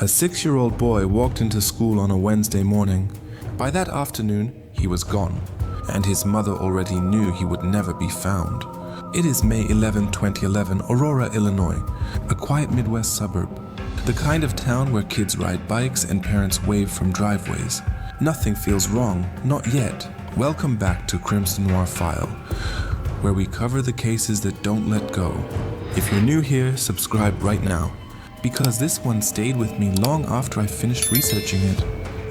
A 6-year-old boy walked into school on a Wednesday morning. By that afternoon, he was gone, and his mother already knew he would never be found. It is May 11, 2011, Aurora, Illinois, a quiet Midwest suburb. The kind of town where kids ride bikes and parents wave from driveways. Nothing feels wrong, not yet. Welcome back to Crimson Noir File, where we cover the cases that don't let go. If you're new here, subscribe right now, because this one stayed with me long after I finished researching it.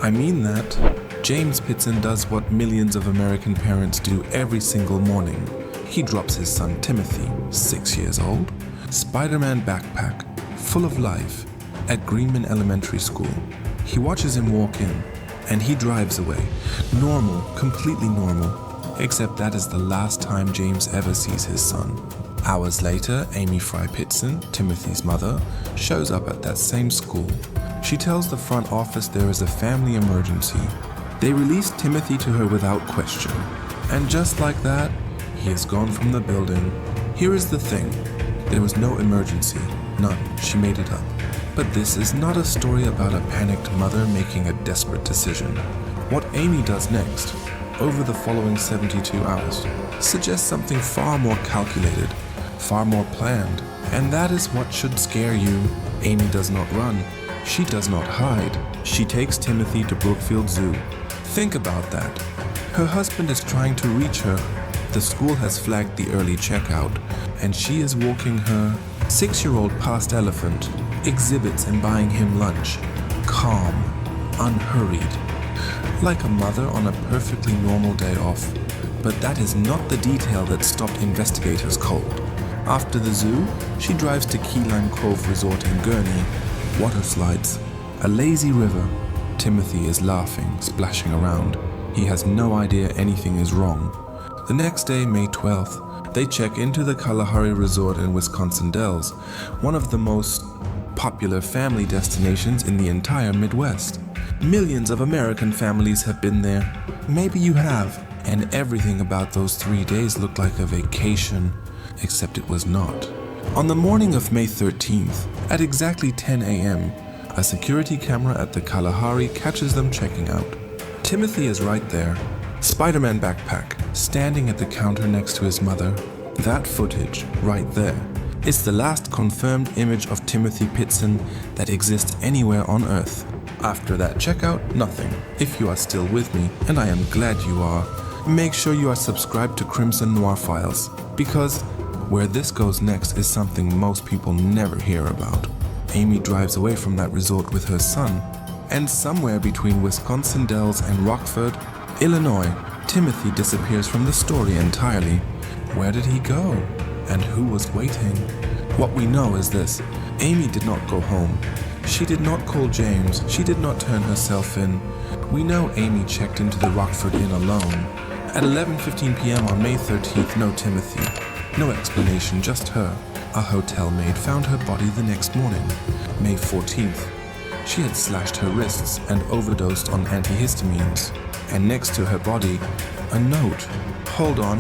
I mean that. James Pitzen does what millions of American parents do every single morning. He drops his son Timothy, 6 years old, Spider-Man backpack, full of life, at Greenman Elementary School. He watches him walk in, and he drives away. Normal, completely normal, except that is the last time James ever sees his son. Hours later, Amy Fry Pitzen, Timothy's mother, shows up at that same school. She tells the front office there is a family emergency. They release Timothy to her without question. And just like that, he is gone from the building. Here is the thing. There was no emergency. None. She made it up. But this is not a story about a panicked mother making a desperate decision. What Amy does next, over the following 72 hours, suggests something far more calculated, far more planned. And that is what should scare you. Amy does not run. She does not hide. She takes Timothy to Brookfield Zoo. Think about that. Her husband is trying to reach her. The school has flagged the early checkout, and she is walking her 6-year-old past elephant, exhibits and buying him lunch. Calm, unhurried, like a mother on a perfectly normal day off. But that is not the detail that stopped investigators cold. After the zoo, she drives to Key Lime Cove Resort in Gurnee. Water slides, a lazy river. Timothy is laughing, splashing around. He has no idea anything is wrong. The next day, May 12th, they check into the Kalahari Resort in Wisconsin Dells, one of the most popular family destinations in the entire Midwest. Millions of American families have been there. Maybe you have. And everything about those 3 days looked like a vacation, except it was not. On the morning of May 13th, at exactly 10 a.m., a security camera at the Kalahari catches them checking out. Timothy is right there, Spider-Man backpack, standing at the counter next to his mother. That footage, right there, is the last confirmed image of Timothy Pitzen that exists anywhere on Earth. After that checkout, nothing. If you are still with me, and I am glad you are, make sure you are subscribed to Crimson Noir Files, because where this goes next is something most people never hear about. Amy drives away from that resort with her son, and somewhere between Wisconsin Dells and Rockford, Illinois, Timothy disappears from the story entirely. Where did he go? And who was waiting? What we know is this. Amy did not go home. She did not call James. She did not turn herself in. We know Amy checked into the Rockford Inn alone. At 11:15 p.m. on May 13th, no Timothy. No explanation, just her. A hotel maid found her body the next morning, May 14th. She had slashed her wrists and overdosed on antihistamines. And next to her body, a note. Hold on,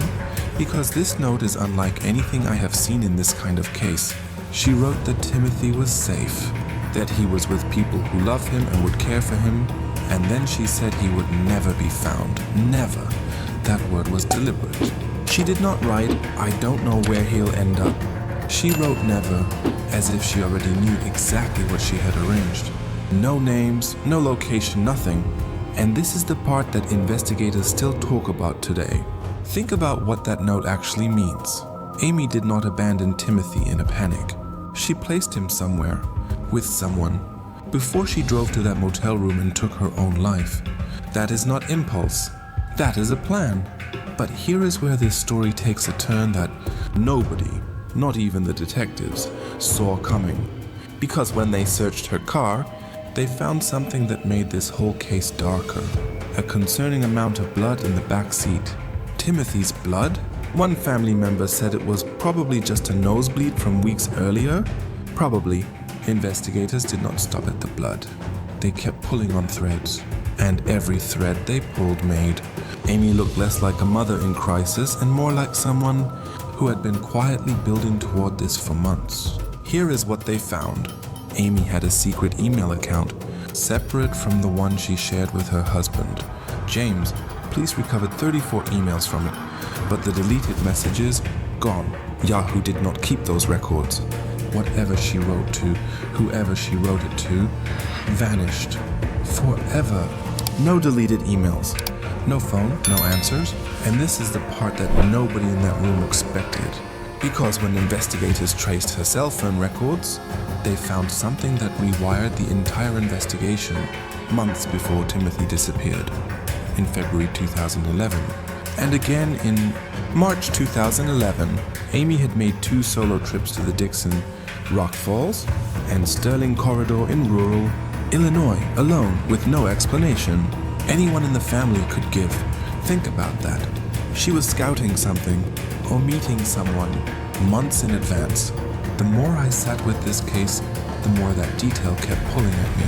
because this note is unlike anything I have seen in this kind of case. She wrote that Timothy was safe, that he was with people who love him and would care for him, and then she said he would never be found. Never. That word was deliberate. She did not write, I don't know where he'll end up. She wrote never, as if she already knew exactly what she had arranged. No names, no location, nothing. And this is the part that investigators still talk about today. Think about what that note actually means. Amy did not abandon Timothy in a panic. She placed him somewhere, with someone, before she drove to that motel room and took her own life. That is not impulse. That is a plan. But here is where this story takes a turn that nobody, not even the detectives, saw coming. Because when they searched her car, they found something that made this whole case darker. A concerning amount of blood in the back seat. Timothy's blood? One family member said it was probably just a nosebleed from weeks earlier. Probably. Investigators did not stop at the blood. They kept pulling on threads. And every thread they pulled made Amy looked less like a mother in crisis and more like someone who had been quietly building toward this for months. Here is what they found. Amy had a secret email account, separate from the one she shared with her husband. James, police recovered 34 emails from it, but the deleted messages, gone. Yahoo did not keep those records. Whatever she wrote to, whoever she wrote it to, vanished. Forever. No deleted emails. No phone, no answers. And this is the part that nobody in that room expected. Because when investigators traced her cell phone records, they found something that rewired the entire investigation months before Timothy disappeared, in February 2011. And again in March 2011, Amy had made 2 solo trips to the Dixon, Rock Falls, and Sterling corridor in rural Illinois alone with no explanation anyone in the family could give. Think about that. She was scouting something or meeting someone months in advance. The more I sat with this case, the more that detail kept pulling at me.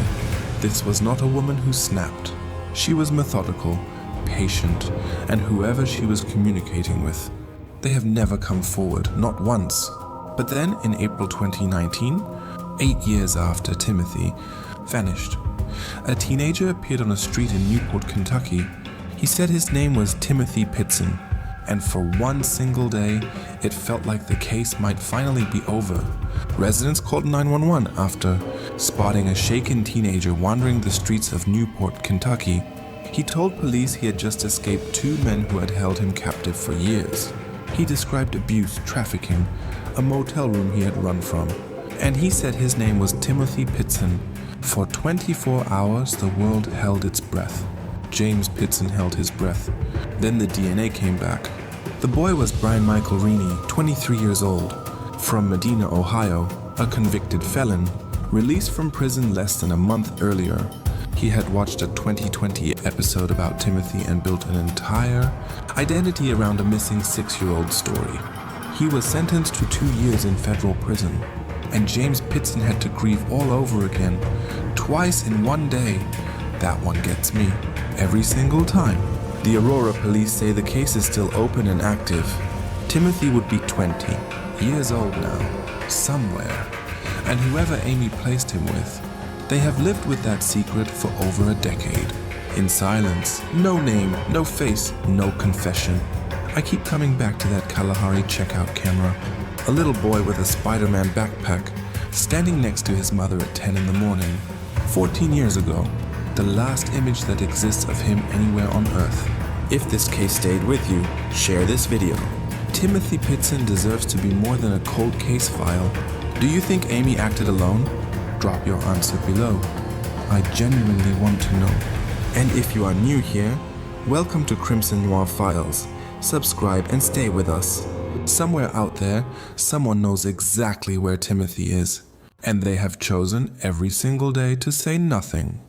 This was not a woman who snapped. She was methodical, patient, and whoever she was communicating with, they have never come forward, not once. But then in April 2019, 8 years after Timothy vanished, a teenager appeared on a street in Newport, Kentucky. He said his name was Timothy Pitzen, and for one single day, it felt like the case might finally be over. Residents called 911 after spotting a shaken teenager wandering the streets of Newport, Kentucky. He told police he had just escaped 2 men who had held him captive for years. He described abuse, trafficking, a motel room he had run from, and he said his name was Timothy Pitzen. For 24 hours, the world held its breath. James Pitzen held his breath. Then the DNA came back. The boy was Brian Michael Reaney, 23 years old, from Medina, Ohio, a convicted felon, released from prison less than a month earlier. He had watched a 2020 episode about Timothy and built an entire identity around a missing 6-year-old story. He was sentenced to 2 years in federal prison, and James Pitzen had to grieve all over again, twice in one day. That one gets me. Every single time. The Aurora police say the case is still open and active. Timothy would be 20 years old now, somewhere, and whoever Amy placed him with, they have lived with that secret for over a decade. In silence, no name, no face, no confession. I keep coming back to that Kalahari checkout camera. A little boy with a Spider-Man backpack, standing next to his mother at 10 in the morning. 14 years ago, the last image that exists of him anywhere on Earth. If this case stayed with you, share this video. Timothy Pitzen deserves to be more than a cold case file. Do you think Amy acted alone? Drop your answer below. I genuinely want to know. And if you are new here, welcome to Crimson Noir Files. Subscribe and stay with us. Somewhere out there, someone knows exactly where Timothy is, and they have chosen every single day to say nothing.